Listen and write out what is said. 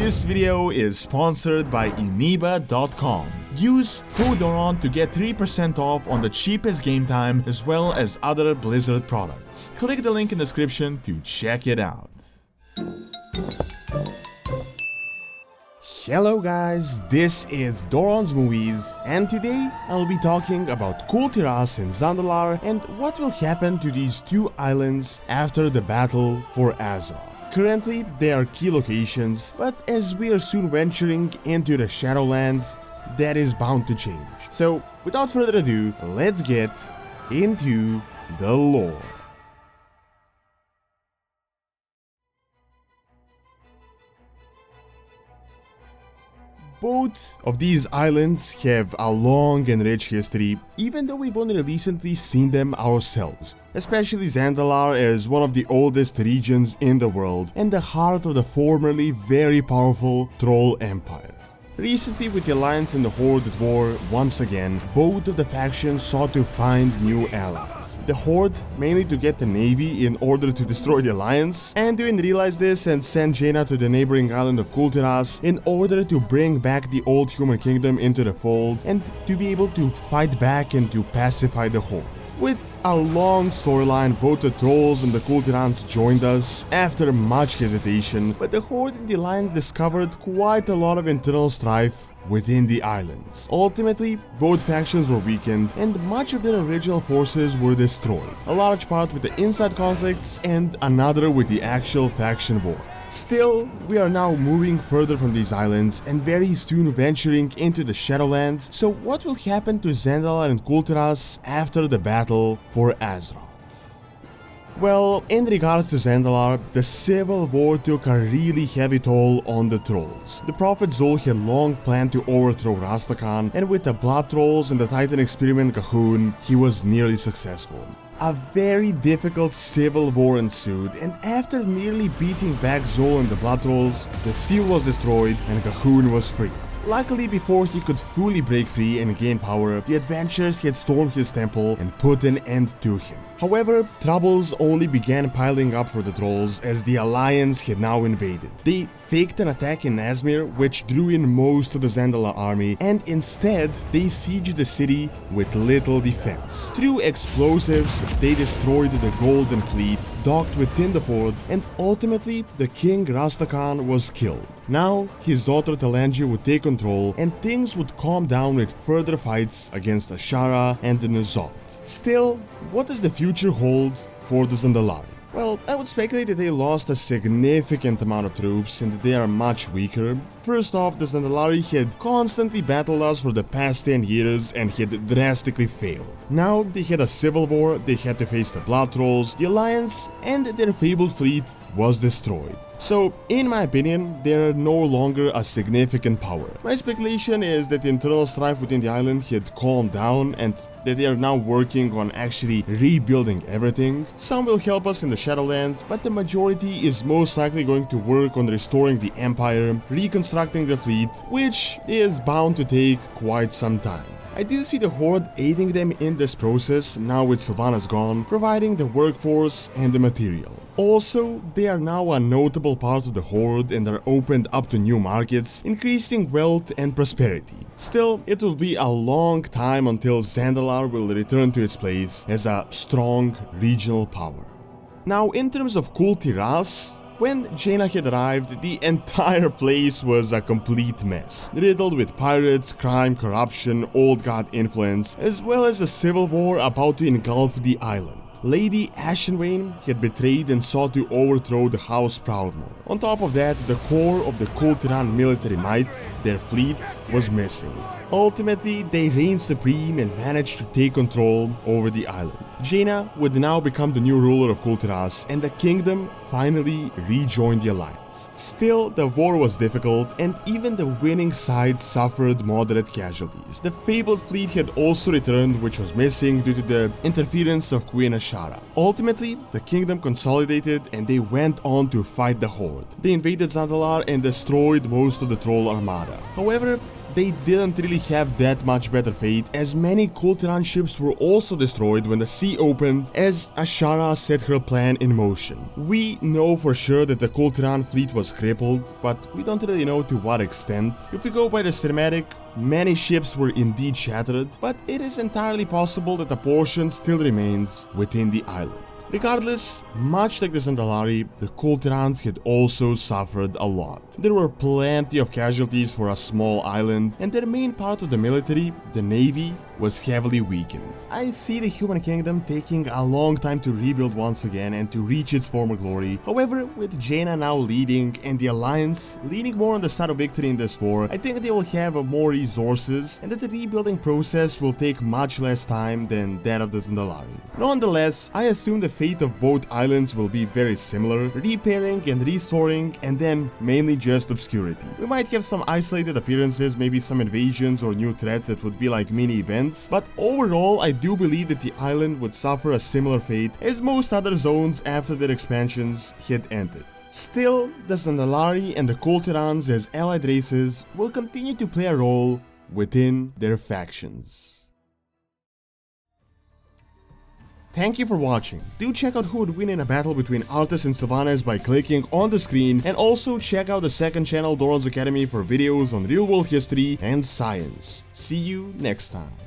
This video is sponsored by Amoeba.com. Use code DORON to get 3% off on the cheapest game time as well as other Blizzard products. Click the link in the description to check it out. Hello guys, this is Doron's Movies, and today I'll be talking about Kul'Tiras and Zandalar and what will happen to these two islands after the battle for Azeroth. Currently, they are key locations, but as we are soon venturing into the Shadowlands, that is bound to change. So, without further ado, let's get into the lore. Both of these islands have a long and rich history, even though we've only recently seen them ourselves, especially Zandalar as one of the oldest regions in the world and the heart of the formerly very powerful Troll Empire. Recently, with the Alliance and the Horde at war once again, both of the factions sought to find new allies. The Horde mainly to get the navy in order to destroy the Alliance, and Anduin realized this and sent Jaina to the neighboring island of Kul'Tiras in order to bring back the old human kingdom into the fold and to be able to fight back and to pacify the Horde. With a long storyline, both the Trolls and the Kul'Tirans joined us after much hesitation, but the Horde and the Alliance discovered quite a lot of internal strife within the islands. Ultimately, both factions were weakened and much of their original forces were destroyed, a large part with the inside conflicts and another with the actual faction war. Still, we are now moving further from these islands and very soon venturing into the Shadowlands, so what will happen to Zandalar and Kul'Tiras after the battle for Azeroth? Well, in regards to Zandalar, the civil war took a really heavy toll on the trolls. The Prophet Zul had long planned to overthrow Rastakhan, and with the Blood Trolls and the Titan experiment Gahun, he was nearly successful. A very difficult civil war ensued, and after nearly beating back Zol and the Blood Trolls, the seal was destroyed and Gahun was freed. Luckily, before he could fully break free and gain power, the adventurers had stormed his temple and put an end to him. However, troubles only began piling up for the Trolls as the Alliance had now invaded. They faked an attack in Nazmir, which drew in most of the Zandalar army, and instead, they sieged the city with little defense. Through explosives, they destroyed the Golden Fleet, docked within the port, and ultimately, the King Rastakhan was killed. Now, his daughter Talanji would take control, and things would calm down with further fights against Ashara and the N'Zoth. Still, what does the future hold for the Zandalari? Well, I would speculate that they lost a significant amount of troops and that they are much weaker. First off, the Zandalari had constantly battled us for the past 10 years and had drastically failed. Now they had a civil war, they had to face the Blood Trolls, the Alliance, and their fabled fleet was destroyed. So, in my opinion, they are no longer a significant power. My speculation is that the internal strife within the island had calmed down and that they are now working on actually rebuilding everything. Some will help us in the Shadowlands, but the majority is most likely going to work on restoring the Empire, reconstructing the fleet, which is bound to take quite some time. I do see the Horde aiding them in this process now with Sylvanas gone, providing the workforce and the material. Also, they are now a notable part of the Horde and are opened up to new markets, increasing wealth and prosperity. Still, it will be a long time until Zandalar will return to its place as a strong regional power. Now, in terms of Kul'Tiras, when Jaina had arrived, the entire place was a complete mess, riddled with pirates, crime, corruption, old god influence, as well as a civil war about to engulf the island. Lady Ashenwain had betrayed and sought to overthrow the House Proudmoore. On top of that, the core of the Kul'Tiran military might, their fleet, was missing. Ultimately, they reigned supreme and managed to take control over the island. Jaina would now become the new ruler of Kul'Tiras, and the kingdom finally rejoined the alliance. Still, the war was difficult, and even the winning side suffered moderate casualties. The fabled fleet had also returned, which was missing due to the interference of Queen Ashara. Ultimately, the kingdom consolidated, and they went on to fight the Horde. They invaded Zandalar and destroyed most of the Troll armada. However, they didn't really have that much better fate, as many Kul'Tiran ships were also destroyed when the sea opened as Azshara set her plan in motion. We know for sure that the Kul'Tiran fleet was crippled, but we don't really know to what extent. If we go by the cinematic, many ships were indeed shattered, but it is entirely possible that a portion still remains within the island. Regardless, much like the Zandalari, the Kul'Tirans had also suffered a lot. There were plenty of casualties for a small island, and their main part of the military, the navy, was heavily weakened. I see the human kingdom taking a long time to rebuild once again and to reach its former glory. However, with Jaina now leading and the alliance leaning more on the side of victory in this war, I think they will have more resources and that the rebuilding process will take much less time than that of the Zandalari. Nonetheless, I assume the fate of both islands will be very similar, repairing and restoring, and then mainly just obscurity. We might have some isolated appearances, maybe some invasions or new threats that would be like mini events, but overall I do believe that the island would suffer a similar fate as most other zones after their expansions had ended. Still, the Zandalari and the Kul'Tirans as allied races will continue to play a role within their factions. Thank you for watching. Do check out who would win in a battle between Arthas and Sylvanas by clicking on the screen, and also check out the second channel, Doran's Academy, for videos on real world history and science. See you next time.